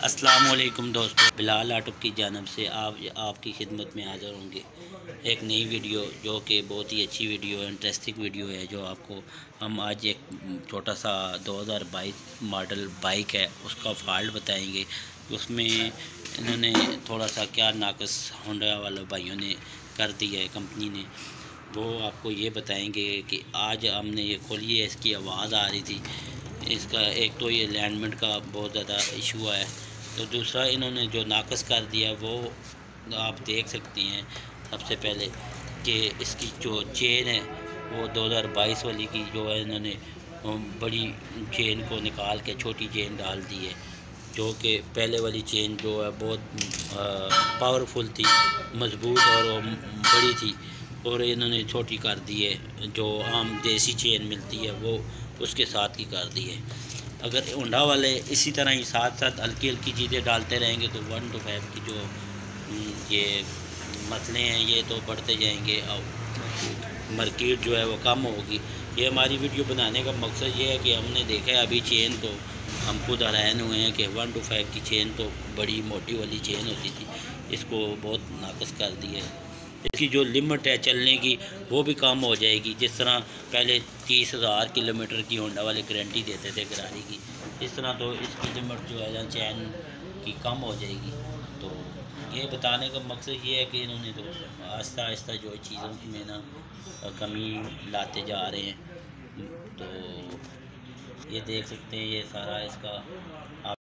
السلام علیکم دوستو، بلال آٹو کی جانب سے آپ کی خدمت میں حاضر ہوں گے ایک نئی ویڈیو جو کہ بہت ہی اچھی ویڈیو ہے، انٹرسٹنگ ویڈیو ہے، جو آپ کو ہم آج ایک چھوٹا سا 2022 ماڈل بائک ہے اس کا فالٹ بتائیں گے۔ اس میں انہوں نے تھوڑا سا کیا ناقص ہونڈا والے بھائیوں نے کر دیا ہے کمپنی نے، وہ آپ کو یہ بتائیں گے کہ آج ہم نے یہ کھولی ہے، اس کی آواز آ رہی تھی، اس کا ایک تو یہ الائنمنٹ کا بہت زیادہ ایشو ہے، تو دوسرا انہوں نے جو ناقص کر دیا وہ آپ دیکھ سکتے ہیں۔ سب سے پہلے کہ اس کی جو چین ہے وہ 2022 والی کی جو ہے انہوں نے بڑی چین کو نکال کے چھوٹی چین ڈال دی ہے، جو کہ پہلے والی چین جو ہے بہت پاورفل تھی، مضبوط اور بڑی تھی، اور انہوں نے چھوٹی کر دی ہے، جو عام دیسی چین ملتی ہے وہ اس کے ساتھ کی کر دی ہے۔ اگر ہونڈا والے اسی طرح ہی ساتھ ساتھ ہلکی ہلکی چیزیں ڈالتے رہیں گے تو 1 to 5 کی جو یہ مسئلے ہیں یہ تو بڑھتے جائیں گے اور مارکیٹ جو ہے وہ کم ہوگی۔ یہ ہماری ویڈیو بنانے کا مقصد یہ ہے کہ ہم نے دیکھا ہے ابھی چین تو ہم خود حیران ہوئے ہیں کہ 1 to 5 کی چین تو بڑی موٹی والی چین ہوتی تھی، اس کو بہت ناقص کر دی ہے۔ اس کی جو لمٹ ہے چلنے کی وہ بھی کم ہو جائے گی، جس طرح پہلے 30,000 کلومیٹر کی ہونڈا والے گارنٹی دیتے تھے گاڑی کی، اس طرح تو اس کی لمٹ جو ہے چین کی کم ہو جائے گی۔ تو یہ بتانے کا مقصد یہ ہے کہ انہوں نے تو آہستہ آہستہ جو چیزوں کی میں نا کمی لاتے جا رہے ہیں۔ تو یہ دیکھ سکتے ہیں، یہ سارا اس کا